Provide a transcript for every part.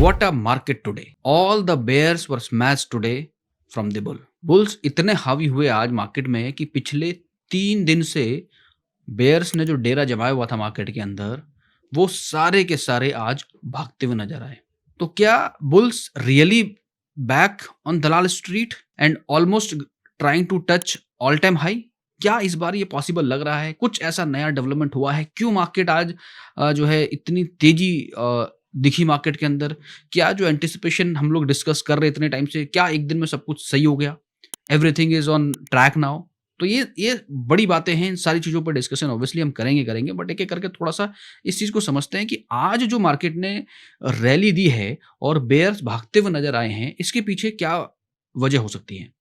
What a market today. All the bears were smashed today from the bull. Bulls इतने हावी हुए आज market में कि पिछले 3 दिन से बेयर्स ने जो डेरा जमाया हुआ था मार्केट के अंदर, वो सारे के सारे आज भागते हुए नजर आए। तो क्या bulls really back on Dalal Street and almost trying to touch all time high? क्या इस बार ये पॉसिबल लग रहा है? कुछ ऐसा नया डेवलपमेंट हुआ है? क्यों मार्केट आज जो है इतनी तेजी दिखी मार्केट के अंदर? क्या जो एंटिसिपेशन हम लोग डिस्कस कर रहे इतने टाइम से, क्या एक दिन में सब कुछ सही हो गया? Everything is on track now. तो ये बड़ी बातें हैं। इन सारी चीज़ों पर डिस्कशन ऑब्वियसली हम करेंगे, बट एक-एक करके थोड़ा-सा इस चीज़ को समझते हैं कि आज जो मार्केट ने रैली दी है और बेयर्स भागते हुए नज़र आए हैं, इसके पीछे क्या वजह हो सकती है?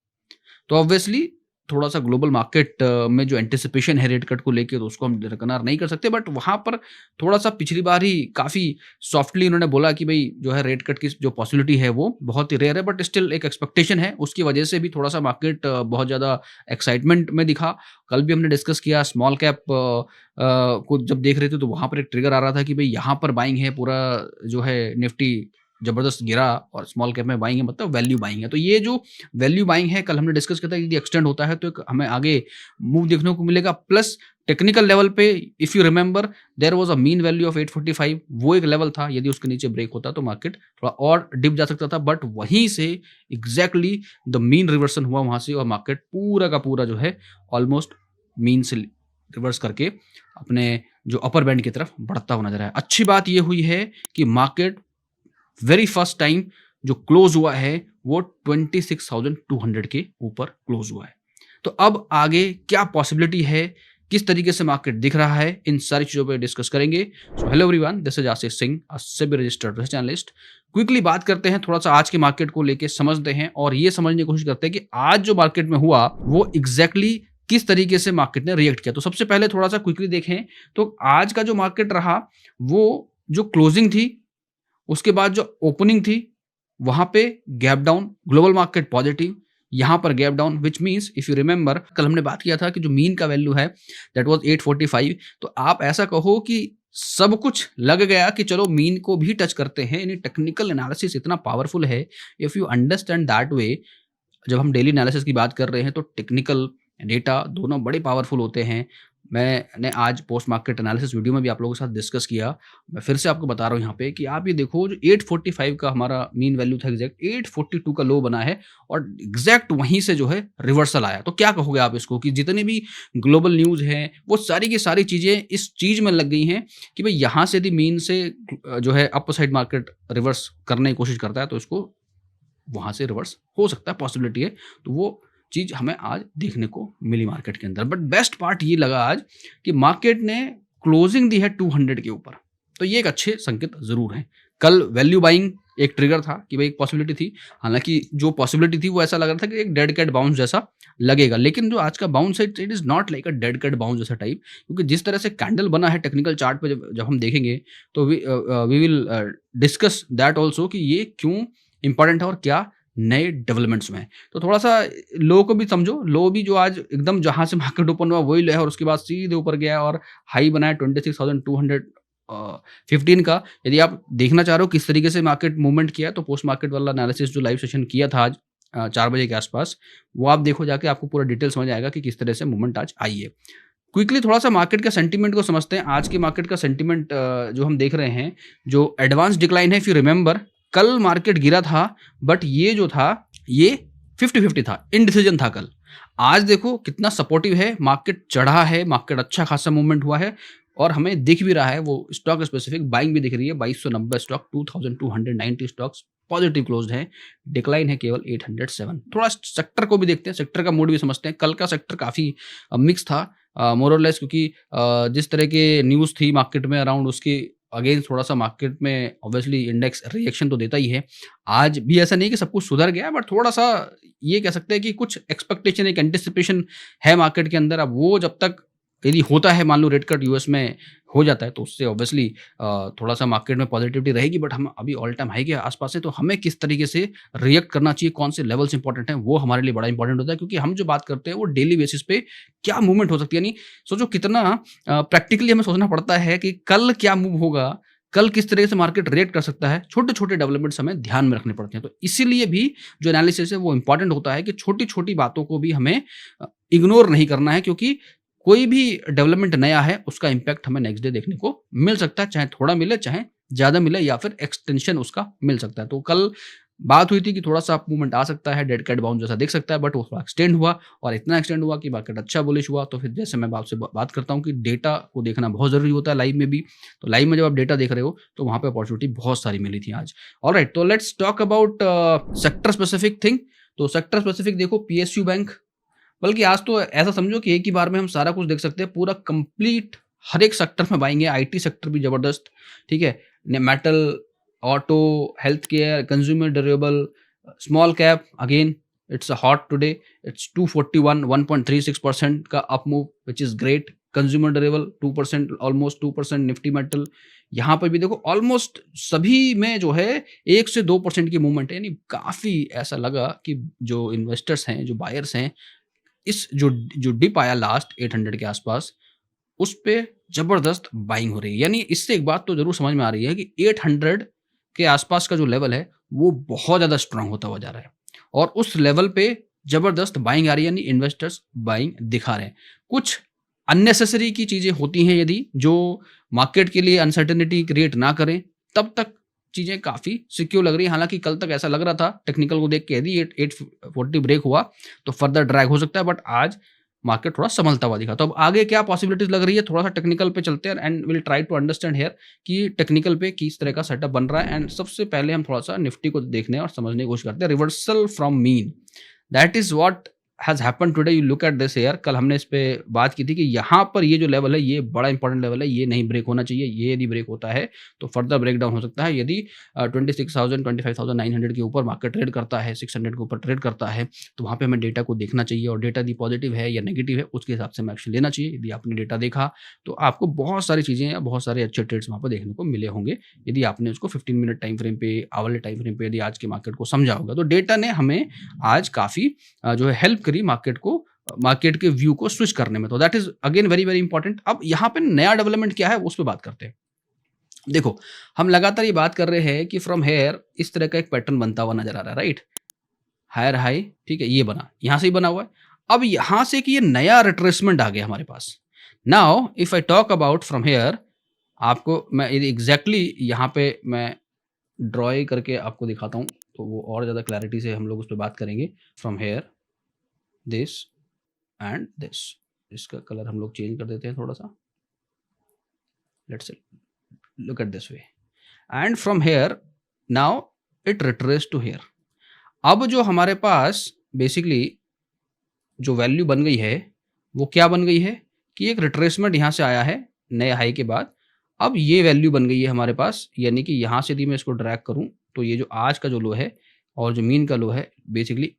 तो ऑब्वियसली थोड़ा-सा ग्लोबल मार्केट में जो एंटिसिपेशन है रेट कट को लेके, तो उसको हम दरकिनार नहीं कर सकते, बट वहाँ पर थोड़ा-सा पिछली बार ही काफ़ी सॉफ्टली उन्होंने बोला कि भई जो है रेट कट की जो पॉसिबिलिटी है वो बहुत ही रेयर है, बट स्टिल एक एक्सपेक्टेशन है। उसकी वजह से भी थोड़ा-सा मार्केट बहुत ज़्यादा एक्साइटमेंट में दिखा। कल भी हमने डिस्कस किया स्मॉल कैप को जब देख रहे थे, तो वहाँ पर एक ट्रिगर आ रहा था कि भई यहाँ पर बाइंग है, पूरा जो है निफ्टी ज़बरदस्त गिरा और स्मॉल कैप में बाइंग है, मतलब वैल्यू बाइंग है। तो ये जो वैल्यू बाइंग है, कल हमने डिस्कस किया था, यदि एक्सटेंड होता है तो एक हमें आगे मूव देखने को मिलेगा। प्लस टेक्निकल लेवल पे if you remember there was a mean value of 845, वो एक लेवल था। यदि उसके नीचे ब्रेक होता तो मार्केट थोड़ा और डिप जा सकता था, बट वहीं से एग्जैक्टली द मीन रिवर्सन हुआ वहाँ से, और मार्केट पूरा का पूरा जो है ऑलमोस्ट मीन से रिवर्स करके अपने जो अपर बैंड की तरफ बढ़ता हुआ नजर आया। अच्छी बात ये हुई है कि मार्केट वेरी फर्स्ट टाइम जो क्लोज हुआ है वो 26,200 के ऊपर क्लोज हुआ है। तो अब आगे क्या पॉसिबिलिटी है, किस तरीके से मार्केट दिख रहा है, इन सारी चीजों पर डिस्कस करेंगे। So hello everyone, this is Ashish Singh, a SEBI registered research analyst. Quickly बात करते हैं, थोड़ा सा आज के मार्केट को लेके समझते हैं और ये समझने की कोशिश करते हैं कि आज जो मार्केट में हुआ वो एग्जैक्टली किस तरीके से मार्केट ने रिएक्ट किया। तो सबसे पहले थोड़ा सा क्विकली देखें तो आज का जो मार्केट रहा, वो जो क्लोजिंग थी उसके बाद जो ओपनिंग थी वहां पे gap down, global market positive, यहां पर gap down, which means if you remember कल हमने बात किया था कि जो मीन का वैल्यू है दैट वाज 845। तो आप ऐसा कहो कि सब कुछ लग गया कि चलो मीन को भी टच करते हैं। यानी टेक्निकल एनालिसिस इतना पावरफुल है, if you understand that way. जब हम डेली एनालिसिस की बात कर रहे हैं तो टेक्निकल डेटा दोनों बड़े पावरफुल होते हैं। मैंने आज पोस्ट मार्केट एनालिसिस वीडियो में भी आप लोगों के साथ डिस्कस किया। मैं फिर से आपको बता रहा हूँ यहाँ पे कि आप ये देखो, जो 845 का हमारा मीन वैल्यू था, एग्जैक्ट 842 का लो बना है और एग्जैक्ट वहीं से जो है रिवर्सल आया। तो क्या कहोगे आप इसको कि जितनी भी ग्लोबल न्यूज़ हैं वो सारी की सारी चीज़ें इस चीज़ में लग गई हैं कि भाई यहाँ से यदि मीन से जो है अप साइड मार्केट रिवर्स करने की कोशिश करता है तो इसको वहाँ से रिवर्स हो सकता है, पॉसिबिलिटी है। तो वो चीज़ हमें आज देखने को मिली मार्केट के अंदर। बट बेस्ट पार्ट ये लगा आज कि मार्केट ने क्लोजिंग दी है 200 के ऊपर। तो ये एक अच्छे संकेत ज़रूर हैं। कल वैल्यू बाइंग एक ट्रिगर था कि भाई एक पॉसिबिलिटी थी। हालांकि जो पॉसिबिलिटी थी वो ऐसा लग रहा था कि एक डेड कैट बाउंस जैसा लगेगा, लेकिन जो आज का बाउंस है it is not like a dead cat bounce जैसा टाइप, क्योंकि जिस तरह से कैंडल बना है टेक्निकल चार्ट पे जब हम देखेंगे तो we will discuss that also कि ये क्यों इंपॉर्टेंट है और क्या नए डेवलपमेंट्स में है। तो थोड़ा-सा लो को भी समझो, लो भी जो आज एकदम जहाँ से मार्केट ओपन हुआ वही लो है और उसके बाद सीधे ऊपर गया और हाई बनाया 26,215 का। यदि आप देखना चाह रहे हो किस तरीके से मार्केट मूवमेंट किया, तो पोस्ट मार्केट वाला एनालिसिस जो लाइव सेशन किया था आज 4 बजे के आसपास, वो आप देखो जाके, आपको पूरा डिटेल समझ आएगा कि किस तरह से मूवमेंट आज आई है। क्विकली थोड़ा-सा मार्केट का सेंटीमेंट को समझते हैं। आज के मार्केट का सेंटीमेंट जो हम देख रहे हैं, जो एडवांस डिक्लाइन है, इफ यू रिमेंबर कल मार्केट गिरा था, बट ये जो था ये 50-50 था, इनडिसीजन था कल। आज देखो कितना सपोर्टिव है, मार्केट चढ़ा है, मार्केट अच्छा खासा मूवमेंट हुआ है और हमें दिख भी रहा है, वो स्टॉक स्पेसिफिक बाइंग भी दिख रही है। 2290 स्टॉक, 2290 स्टॉक्स पॉजिटिव क्लोज्ड है, डिक्लाइन है केवल 807। थोड़ा सेक्टर को भी देखते हैं, सेक्टर का मूड भी समझते हैं। कल का सेक्टर काफ़ी मिक्स था मोर और लेस, क्योंकि जिस तरह के न्यूज़ थी मार्केट में अराउंड, उसके अगेंस्ट थोड़ा सा मार्केट में ऑब्वियसली इंडेक्स रिएक्शन तो देता ही है। आज भी ऐसा नहीं कि सब कुछ सुधर गया, बट थोड़ा सा ये कह सकते हैं कि कुछ एक्सपेक्टेशन, एक एंटिसिपेशन है मार्केट के अंदर। अब वो जब तक यदि होता है, मान लो रेट कट यूएस में हो जाता है, तो उससे ऑब्वियसली थोड़ा सा मार्केट में पॉजिटिविटी रहेगी, बट हम अभी ऑल टाइम हाई के आसपास है, तो हमें किस तरीके से रिएक्ट करना चाहिए, कौन से लेवल्स इंपॉर्टेंट हैं, वो हमारे लिए बड़ा इंपॉर्टेंट होता है, क्योंकि हम जो बात करते हैं वो डेली बेसिस पे क्या मूवमेंट हो सकती है। यानी सोचो कितना प्रैक्टिकली हमें सोचना पड़ता है कि कल क्या मूव होगा, कल किस तरह से मार्केट रिएक्ट कर सकता है, छोटे-छोटे डेवलपमेंट्स हमें ध्यान में रखने पड़ते हैं। तो इसीलिए भी जो एनालिसिस है वो इम्पोर्टेंट होता है कि छोटी-छोटी बातों को भी हमें इग्नोर नहीं करना है, क्योंकि कोई भी डेवलपमेंट नया है, उसका इम्पैक्ट हमें नेक्स्ट डे देखने को मिल सकता है, चाहे थोड़ा मिले, चाहे ज़्यादा मिले, या फिर एक्सटेंशन उसका मिल सकता है। तो कल बात हुई थी कि थोड़ा-सा अप मूवमेंट आ सकता है, डेड कैट बाउंस जैसा दिख सकता है, बट वो थोड़ा एक्सटेंड हुआ और इतना एक्सटेंड हुआ कि मार्केट अच्छा बुलिश हुआ। तो फिर जैसे मैं आपसे बात करता हूँ कि डेटा को देखना बहुत ज़रूरी होता है लाइव में भी। तो लाइव में जब आप डेटा देख रहे हो, तो वहाँ पे अपॉर्चुनिटी बहुत सारी मिली थी आज। ऑलराइट, तो let's talk about sector specific thing. तो सेक्टर स्पेसिफिक देखो, पीएसयू बैंक, बल्कि आज तो ऐसा समझो कि एक ही बार में हम सारा कुछ देख सकते हैं, पूरा कंप्लीट हर एक सेक्टर में बाइंग है। आईटी सेक्टर भी जबरदस्त, ठीक है, metal, auto, health care, consumer durable, small cap again it's hot today, it's 241 1.36% का up move which is great. Consumer durable 2%, almost 2%। Nifty metal यहाँ पर भी देखो ऑलमोस्ट सभी में जो है 1 से 2% की मूवमेंट है, यानी काफ़ी ऐसा लगा कि जो इन्वेस्टर्स हैं, जो बायर्स हैं, इस जो डिप आया लास्ट 800 के आसपास, उस पे जबरदस्त बाइंग हो रही है। यानी इससे एक बात तो जरूर समझ में आ रही है कि 800 के आसपास का जो लेवल है वो बहुत ज़्यादा स्ट्रांग होता हुआ जा रहा है, और उस लेवल पे जबरदस्त बाइंग आ रही है, यानी इन्वेस्टर्स बाइंग दिखा रहे हैं। कुछ अननेसेसरी की चीज़ें होती हैं, यदि जो मार्केट के लिए अनसर्टेनिटी क्रिएट ना करें, तब तक चीज़ें काफ़ी सिक्योर लग रही है। हालांकि कल तक ऐसा लग रहा था, टेक्निकल को देख के यदि 840 ब्रेक हुआ तो फर्दर ड्रैग हो सकता है, बट आज मार्केट थोड़ा संभलता हुआ दिखा। तो अब आगे क्या पॉसिबिलिटीज लग रही है, थोड़ा सा टेक्निकल पे चलते हैं and will try to understand here कि टेक्निकल पे किस तरह का सेटअप बन रहा है। एंड सबसे पहले हम थोड़ा सा निफ्टी को देखने और समझने की कोशिश करते हैं। Reversal from mean, that is what has happened today. You look at this here, कल हमने इस पे बात की थी कि यहाँ पर ये जो लेवल है ये बड़ा इंपॉर्टेंट लेवल है, ये नहीं ब्रेक होना चाहिए। ये यदि ब्रेक होता है तो फर्दर ब्रेक डाउन हो सकता है। यदि 26,000 25,900 के ऊपर मार्केट ट्रेड करता है, 600 के ऊपर ट्रेड करता है, तो वहाँ पे हमें डेटा को देखना चाहिए, और डेटा यदि पॉजिटिव है या नेगेटिव है उसके हिसाब से हमें एक्शन लेना चाहिए। यदि आपने डेटा देखा तो आपको बहुत सारी चीज़ें या बहुत सारे अच्छे ट्रेड्स वहाँ पर देखने को मिले होंगे, यदि आपने उसको 15 मिनट टाइम फ्रेम पे, आवरली टाइम फ्रेम पे यदि आज के मार्केट को समझा होगा। तो डेटा ने हमें आज काफ़ी जो है हेल्प करी मार्केट के व्यू को स्विच करने में। तो that is again very very important. अब यहाँ पे नया डेवलपमेंट क्या है उस पर बात करते हैं। देखो, हम लगातार ये बात कर रहे हैं कि फ्रॉम हेयर इस तरह का एक पैटर्न बनता हुआ नजर आ रहा है, राइट, हायर हाई, ठीक है, ये बना, यहां से ही बना हुआ है। अब यहां से कि ये नया रिट्रेसमेंट आ गया हमारे पास। Now if I talk about from here, आपको मैं एग्जैक्टली यहाँ पे मैं ड्रॉ करके आपको दिखाता हूँ, तो वो और ज़्यादा क्लैरिटी से हम लोग उस पर बात करेंगे। From here this and this, इसका कलर हम लोग चेंज कर देते हैं थोड़ा सा, let's look at this way, and from here now it retrace to here. अब जो हमारे पास बेसिकली जो वैल्यू बन गई है वो क्या बन गई है कि एक रिट्रेसमेंट यहाँ से आया है नए हाई के बाद। अब ये वैल्यू बन गई है हमारे पास, यानी कि यहाँ से यदि मैं इसको ड्रैग करूँ तो ये जो आज का जो लो है और जो मीन का लो है बेसिकली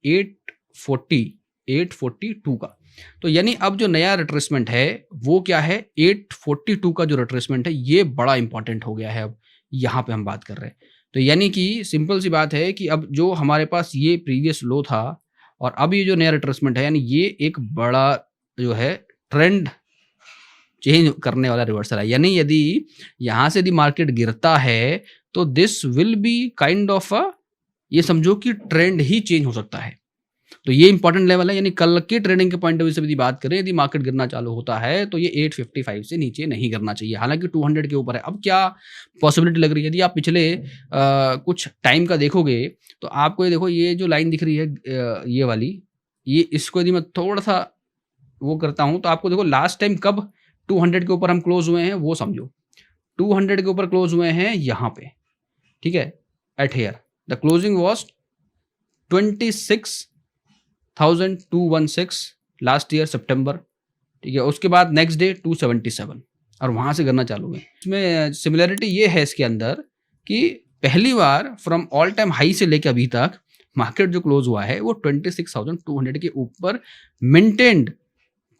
842 का। तो यानी अब जो नया रिट्रेसमेंट है वो क्या है, 842 का जो रिट्रेसमेंट है ये बड़ा इंपॉर्टेंट हो गया है। अब यहाँ पे हम बात कर रहे हैं, तो यानी कि सिंपल सी बात है कि अब जो हमारे पास ये प्रीवियस लो था और अब ये जो नया रिट्रेसमेंट है, यानी ये एक बड़ा जो है ट्रेंड चेंज करने वाला रिवर्सल है। यानी यदि यहाँ से यदि मार्केट गिरता है तो this will be kind of ये समझो कि ट्रेंड ही चेंज हो सकता है। तो ये इंपॉर्टेंट लेवल है, यानी कल के ट्रेडिंग के पॉइंट ऑफ व्यू से यदि बात करें, यदि मार्केट गिरना चालू होता है तो ये 855 से नीचे नहीं गिरना चाहिए, हालांकि 200 के ऊपर है। अब क्या पॉसिबिलिटी लग रही है, यदि आप पिछले कुछ टाइम का देखोगे तो आपको ये देखो, ये जो लाइन दिख रही है ये वाली, ये इसको यदि मैं थोड़ा सा वो करता हूं तो आपको देखो लास्ट टाइम कब 200 के ऊपर हम क्लोज हुए हैं वो समझो। 200 के ऊपर क्लोज हुए हैं यहाँ पे, ठीक है, at here the closing was 26,216 last year सितंबर, ठीक है। उसके बाद नेक्स्ट डे 277 और वहां से गिरना चालू हुए। इसमें सिमिलरिटी ये है इसके अंदर कि पहली बार फ्रॉम ऑल टाइम हाई से लेकर अभी तक मार्केट जो क्लोज हुआ है वो 26,200 के ऊपर मेंटेन्ड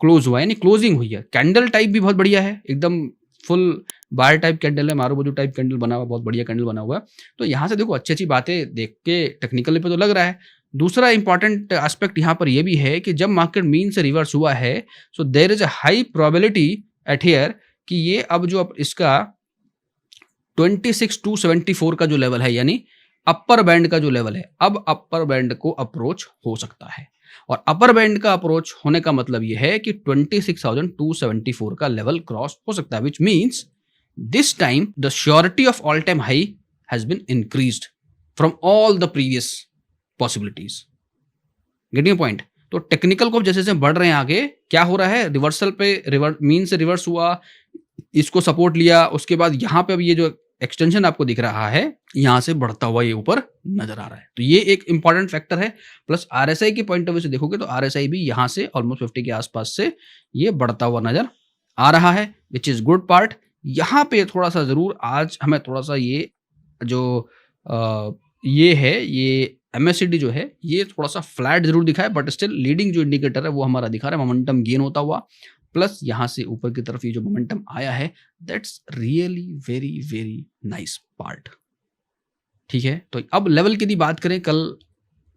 क्लोज हुआ है, यानी क्लोजिंग हुई है। कैंडल टाइप भी बहुत बढ़िया है, एकदम फुल बार टाइप कैंडल है, मारूबुजू टाइप कैंडल बना हुआ, बहुत बढ़िया कैंडल बना हुआ है। तो यहाँ से देखो अच्छी अच्छी बातें देख के टेक्निकली पे तो लग रहा है। दूसरा इंपॉर्टेंट एस्पेक्ट यहाँ पर यह भी है कि जब मार्केट मीन से रिवर्स हुआ है so there is a high probability at here कि ये अब जो इसका 26,274 का जो लेवल है, यानी अपर बैंड का जो लेवल है, अब अपर बैंड को अप्रोच हो सकता है। और अपर बैंड का अप्रोच होने का मतलब ये है कि 26,274 का लेवल क्रॉस हो सकता है, which means this time the surety of all time high has been increased from all the previous possibilities. Getting point? तो टेक्निकल को जैसे जैसे बढ़ रहे हैं आगे, क्या हो रहा है, रिवर्सल पे मीन से रिवर्स हुआ, इसको सपोर्ट लिया, उसके बाद यहाँ पे अब ये जो एक्सटेंशन आपको दिख रहा है, यहाँ से बढ़ता हुआ ये ऊपर नजर आ रहा है। तो ये एक इंपॉर्टेंट फैक्टर है। प्लस आरएसआई के पॉइंट ऑफ व्यू से देखोगे तो आरएसआई भी यहाँ से ऑलमोस्ट 50 के आसपास से ये बढ़ता हुआ नजर आ रहा है, विच इज गुड पार्ट। यहाँ पे थोड़ा सा जरूर आज हमें थोड़ा सा ये जो ये है, ये MACD जो है ये थोड़ा सा फ्लैट जरूर दिखा है, बट स्टिल लीडिंग जो इंडिकेटर है वो हमारा दिखा रहा है मोमेंटम गेन होता हुआ। प्लस यहाँ से ऊपर की तरफ ये जो मोमेंटम आया है, that's really very very nice part. ठीक है, तो अब लेवल की बात करें, कल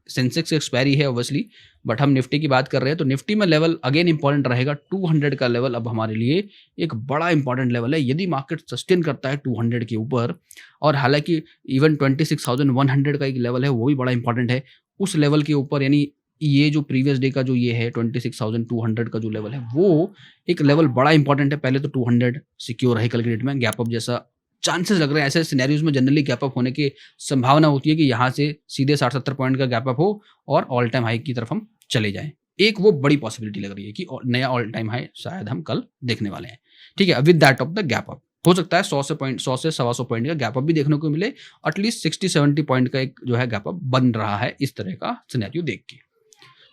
सेंसेक्स एक्सपायरी है ऑब्वियसली, बट हम निफ्टी की बात कर रहे हैं। तो निफ्टी में लेवल अगेन इंपॉर्टेंट रहेगा, 200 का लेवल अब हमारे लिए एक बड़ा इंपॉर्टेंट लेवल है। यदि मार्केट सस्टेन करता है 200 के ऊपर, और हालांकि इवन 26,100 का एक लेवल है वो भी बड़ा इंपॉर्टेंट है, उस लेवल के ऊपर, यानी ये जो प्रीवियस डे का जो ये है 26,200 का जो लेवल है वो एक लेवल बड़ा इंपॉर्टेंट है। पहले तो 200 सिक्योर है कल के डेट में, गैप अप जैसा चांसेस लग रहे हैं। ऐसे सिनेरियोज में जनरली गैप अप होने की संभावना होती है कि यहाँ से सीधे 60-70 पॉइंट का गैप अप हो और ऑल टाइम हाई की तरफ हम चले जाएं। एक वो बड़ी पॉसिबिलिटी लग रही है कि नया ऑल टाइम हाई शायद हम कल देखने वाले हैं। ठीक है, with that of the gap up हो सकता है 100 से 125 पॉइंट का गैप अप भी देखने को मिले, एटलीस्ट 60-70 पॉइंट का एक जो है गैप अप बन रहा है इस तरह का सिनेरियो देख के।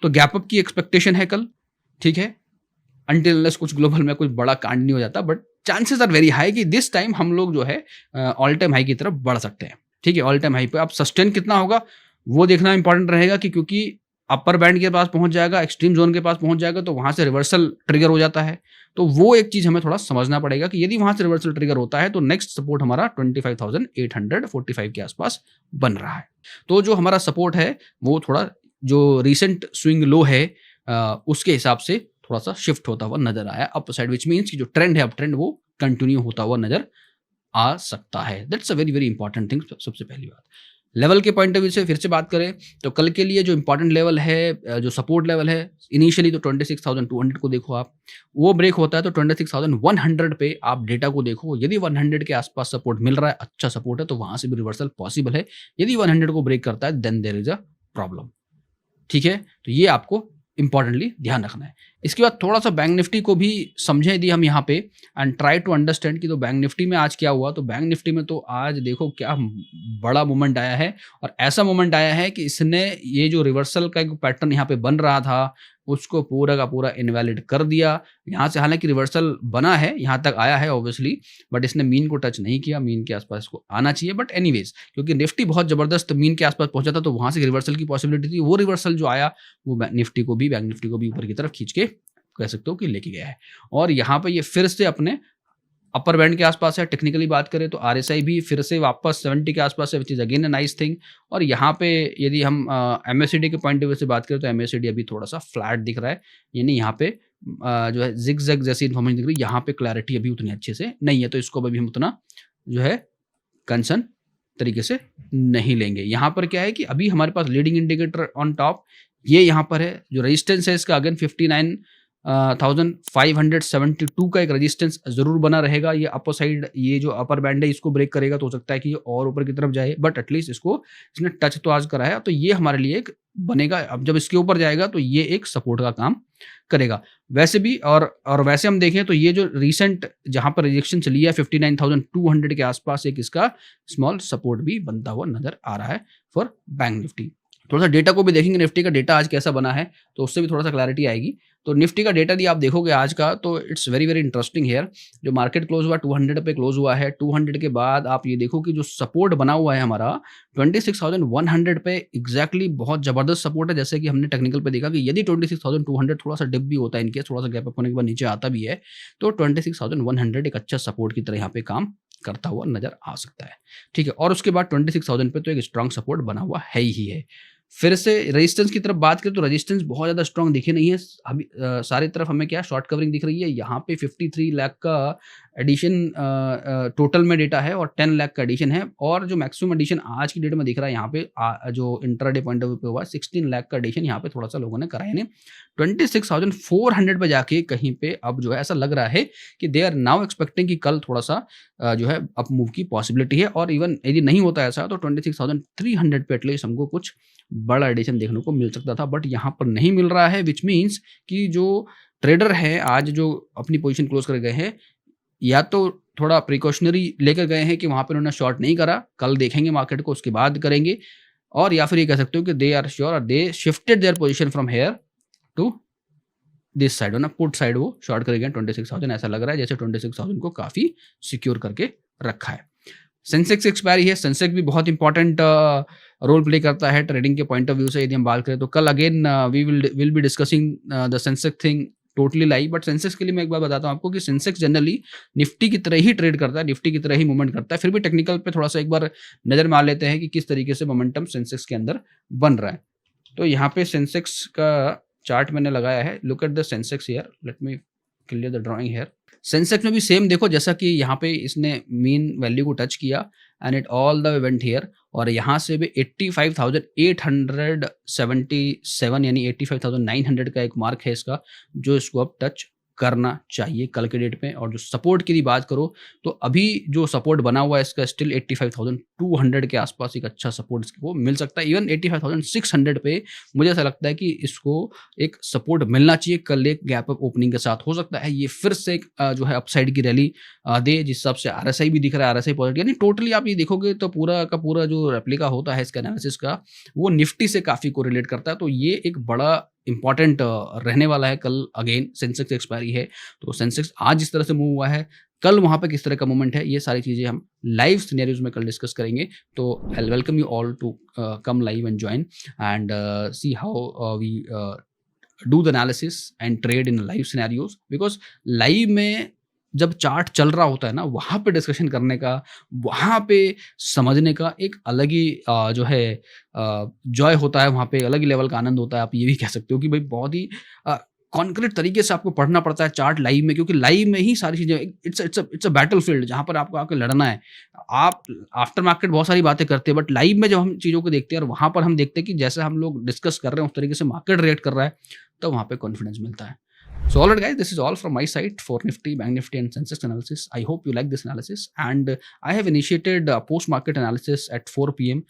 तो गैप अप की एक्सपेक्टेशन है कल। ठीक है, अनटिल अनलेस कुछ ग्लोबल में कुछ बड़ा कांड नहीं हो जाता, but chances are very high that this time हम लोग जो है ऑल टाइम हाई की तरफ बढ़ सकते हैं। ठीक है, ऑल टाइम हाई पे अब सस्टेन कितना होगा वो देखना इंपॉर्टेंट रहेगा, कि क्योंकि अपर बैंड के पास पहुंच जाएगा, एक्सट्रीम जोन के पास पहुंच जाएगा, तो वहां से रिवर्सल ट्रिगर हो जाता है। तो वो एक चीज हमें थोड़ा समझना पड़ेगा कि यदि वहां से रिवर्सल ट्रिगर होता है तो नेक्स्ट सपोर्ट हमारा 25,845 के आसपास बन रहा है। तो जो हमारा सपोर्ट है वो थोड़ा जो रिसेंट स्विंग लो है उसके हिसाब से थोड़ा सा शिफ्ट होता हुआ नजर आया अप साइड, विच मीन्स कि जो ट्रेंड है अप ट्रेंड वो कंटिन्यू होता हुआ नजर आ सकता है। That's a very very important thing. सबसे पहली बात लेवल के पॉइंट ऑफ व्यू से फिर से बात करें तो कल के लिए जो इंपॉर्टेंट लेवल है, जो सपोर्ट लेवल है, इनिशियली तो 26,200 को देखो आप, वो ब्रेक होता है तो 26,100 पे आप डेटा को देखो। यदि 100 के आसपास सपोर्ट मिल रहा है, अच्छा सपोर्ट है, तो वहां से भी रिवर्सल पॉसिबल है। यदि 100 को ब्रेक करता है then there is a problem. ठीक है, तो ये आपको इंपॉर्टेंटली ध्यान रखना है। इसके बाद थोड़ा सा बैंक निफ्टी को भी समझें यदि हम यहाँ पे, एंड ट्राई टू अंडरस्टैंड कि तो बैंक निफ्टी में आज क्या हुआ। तो बैंक निफ्टी में तो आज देखो क्या बड़ा मोमेंट आया है, और ऐसा मोमेंट आया है कि इसने ये जो रिवर्सल का एक पैटर्न यहाँ पे बन रहा था उसको पूरा का पूरा इनवैलिड कर दिया। यहाँ से हालांकि रिवर्सल बना है, यहाँ तक आया है ऑब्वियसली, बट इसने मीन को टच नहीं किया। मीन के आसपास इसको आना चाहिए, बट एनीवेज क्योंकि निफ्टी बहुत जबरदस्त मीन के आसपास पहुंचा था तो वहां से रिवर्सल की पॉसिबिलिटी थी। वो रिवर्सल जो आया वो बैंक निफ्टी को भी ऊपर की तरफ खींच के कह सकते हो कि लेके गया है। और यहाँ पे ये फिर से अपने अपर बैंड के आसपास है। टेक्निकली बात करें तो RSI भी फिर से वापस 70 के आसपास है, which is again a nice thing. और यहाँ पे यदि हम MACD के पॉइंट ऑफ व्यू से बात करें तो MACD अभी थोड़ा सा फ्लैट दिख रहा है, यानी यहाँ पे जो है जिग जैग जैसी इन्फॉर्मेशन दिख रही है। यहाँ पे क्लैरिटी अभी उतनी अच्छे से नहीं है, तो इसको अभी हम उतना जो है कंसर्न तरीके से नहीं लेंगे। यहाँ पर क्या है कि अभी हमारे पास लीडिंग इंडिकेटर ऑन टॉप ये यहाँ पर है, जो रेजिस्टेंस है इसका अगेन 59,572 का एक रेजिस्टेंस जरूर बना रहेगा। ये अपर साइड, ये जो अपर बैंड है इसको ब्रेक करेगा तो हो सकता है कि ये और ऊपर की तरफ जाए, बट एटलीस्ट इसको इसने टच तो आज करा है, तो ये हमारे लिए एक बनेगा। अब जब इसके ऊपर जाएगा तो ये एक सपोर्ट का काम करेगा। वैसे भी और वैसे हम देखें तो ये जो रिसेंट जहां पर रिजेक्शन चली है 59,200 के आसपास एक इसका स्मॉल सपोर्ट भी बनता हुआ नजर आ रहा है फॉर बैंक निफ्टी। थोड़ा सा डेटा को भी देखेंगे, निफ्टी का डेटा आज कैसा बना है तो उससे भी थोड़ा सा क्लैरिटी आएगी। तो निफ्टी का डेटा यदि आप देखोगे आज का तो it's very very interesting here. जो मार्केट क्लोज हुआ 200 पे क्लोज हुआ है। 200 के बाद आप ये देखो कि जो सपोर्ट बना हुआ है हमारा 26,100 पे एग्जैक्टली बहुत जबरदस्त सपोर्ट है। जैसे कि हमने टेक्निकल पे देखा कि यदि 26,200 थोड़ा सा डिप भी होता है, इनकेस थोड़ा सा गैप अप होने के बाद नीचे आता भी है तो 26,100 एक अच्छा सपोर्ट की तरह यहाँ पे काम करता हुआ नजर आ सकता है। ठीक है, और उसके बाद 26,000 पे तो एक स्ट्रांग सपोर्ट बना हुआ है ही है। फिर से रेजिस्टेंस की तरफ बात करें तो रेजिस्टेंस बहुत ज़्यादा स्ट्रॉन्ग दिखे नहीं है। अभी सारी तरफ हमें क्या शॉर्ट कवरिंग दिख रही है। यहाँ पे 53 लाख का एडिशन टोटल में डेटा है और 10 लाख का एडिशन है, और जो मैक्सिमम एडिशन आज की डेट में दिख रहा है यहाँ पे जो इंट्राडे पॉइंट ऑफ व्यू पे हुआ 16 लाख का एडिशन यहाँ पे थोड़ा सा लोगों ने करा है। 26,400 पे जाके कहीं पे अब जो है ऐसा लग रहा है कि दे आर नाउ एक्सपेक्टिंग कि कल थोड़ा सा जो है अप मूव की पॉसिबिलिटी है, और इवन यदि नहीं होता ऐसा तो 26,300 पे एटलीस्ट हमको कुछ बड़ा एडिशन देखने को मिल सकता था, बट यहाँ पर नहीं मिल रहा है, विच मीन्स कि जो ट्रेडर है आज जो अपनी पोजीशन क्लोज कर गए हैं, या तो थोड़ा प्रिकॉशनरी लेकर गए हैं कि वहाँ पे उन्होंने शॉर्ट नहीं करा, कल देखेंगे मार्केट को उसके बाद करेंगे, और या फिर ये कह सकते हो कि they are sure they shifted their position from here to this side, ना पुट साइड वो शॉर्ट कर गए 26,000। ऐसा लग रहा है जैसे 26,000 को काफ़ी सिक्योर करके रखा है। सेंसेक्स एक्सपायरी है। सेंसेक्स भी बहुत इंपॉर्टेंट रोल प्ले करता है ट्रेडिंग के पॉइंट ऑफ व्यू से। यदि हम बात करें तो कल again we will be discussing the Sensex thing totally live, but Sensex के लिए मैं एक बार बताता हूँ आपको कि सेंसेक्स जनरली निफ्टी की तरह ही ट्रेड करता है, निफ्टी की तरह ही मूवमेंट करता है। फिर भी टेक्निकल पे थोड़ा सा एक बार नजर मार लेते हैं कि किस तरीके से मोमेंटम सेंसेक्स के अंदर बन रहा है। तो यहाँ पे सेंसेक्स का चार्ट मैंने लगाया है। Look at the Sensex here, let me clear the drawing here. Sensex में भी सेम देखो, जैसा कि यहाँ पे इसने मीन वैल्यू को टच किया and it all the event here, और यहाँ से भी 85,877 यानी 85,900 का एक मार्क है इसका, जो इसको अब टच करना चाहिए कल के डेट में। और जो सपोर्ट की बात करो तो अभी जो सपोर्ट बना हुआ है इसका स्टिल 85,200 के आसपास एक अच्छा सपोर्ट इसको मिल सकता है। इवन 85,600 पे मुझे ऐसा लगता है कि इसको एक सपोर्ट मिलना चाहिए कल एक गैप अप ओपनिंग के साथ। हो सकता है ये फिर से एक जो है अपसाइड की रैली दे, जिस हिसाब से आरएसआई भी दिख रहा है, आरएसआई पॉजिटिव, यानी टोटली आप ये देखोगे तो पूरा का पूरा जो रेप्लिका होता है इसका एनालिसिस का, वो निफ्टी से काफ़ी कोरिलेट करता है। तो ये एक बड़ा इंपॉर्टेंट रहने वाला है कल। अगेन सेंसेक्स एक्सपायरी है, तो सेंसेक्स आज जिस तरह से मूव हुआ है, कल वहाँ पे किस तरह का मूवमेंट है, ये सारी चीज़ें हम लाइव सिनेरियोज में कल डिस्कस करेंगे। तो I welcome you all to come live and join and see how we do the analysis and trade in live scenarios, because live में जब चार्ट चल रहा होता है ना, वहाँ पे डिस्कशन करने का, वहाँ पे समझने का एक अलग ही जो है जॉय होता है, वहाँ पे अलग ही लेवल का आनंद होता है। आप ये भी कह सकते हो कि भाई बहुत ही कॉन्क्रीट तरीके से आपको पढ़ना पड़ता है चार्ट लाइव में, क्योंकि लाइव में ही सारी चीज़ें, इट्स अ बैटल फील्ड जहाँ पर आपको आके लड़ना है। आप आफ्टर मार्केट बहुत सारी बातें करते हैं, बट लाइव में जब हम चीज़ों को देखते हैं और वहाँ पर हम देखते हैं कि जैसे हम लोग डिस्कस कर रहे हैं उस तरीके से मार्केट रिएक्ट कर रहा है, तो वहाँ पे कॉन्फिडेंस मिलता है। So all right guys, this is all from my side for Nifty, Bank Nifty and Sensex analysis. I hope you like this analysis, and I have initiated post-market analysis at 4 PM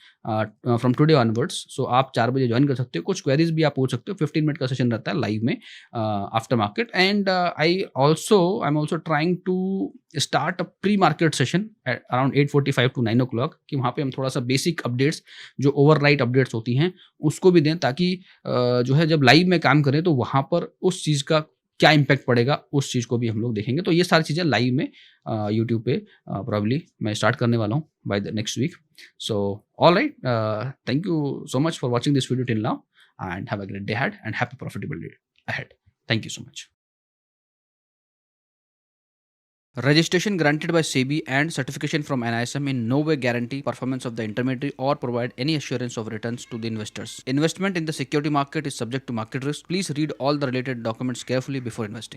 from today onwards. So आप 4 बजे join कर सकते हो, कुछ queries भी आप पूछ सकते हो। 15 मिनट का सेशन रहता है लाइव में after market, and I am also trying to start a pre market session at around 8:45 to 9 o'clock, कि वहाँ पे हम थोड़ा सा बेसिक अपडेट्स जो ओवरनाइट अपडेट्स होती हैं उसको भी दें, ताकि जो है जब लाइव में काम करें तो वहाँ पर उस चीज़ का क्या इम्पैक्ट पड़ेगा उस चीज़ को भी हम लोग देखेंगे। तो ये सारी चीज़ें लाइव में यूट्यूब पे प्रॉब्ली मैं स्टार्ट करने वाला हूँ by the next week. So all right, thank you so much for watching this video till now, and have a great day ahead and happy profitable day ahead. Thank you so much. Registration granted by SEBI and certification from NISM in no way guarantee performance of the intermediary or provide any assurance of returns to the investors. Investment in the security market is subject to market risk. Please read all the related documents carefully before investing.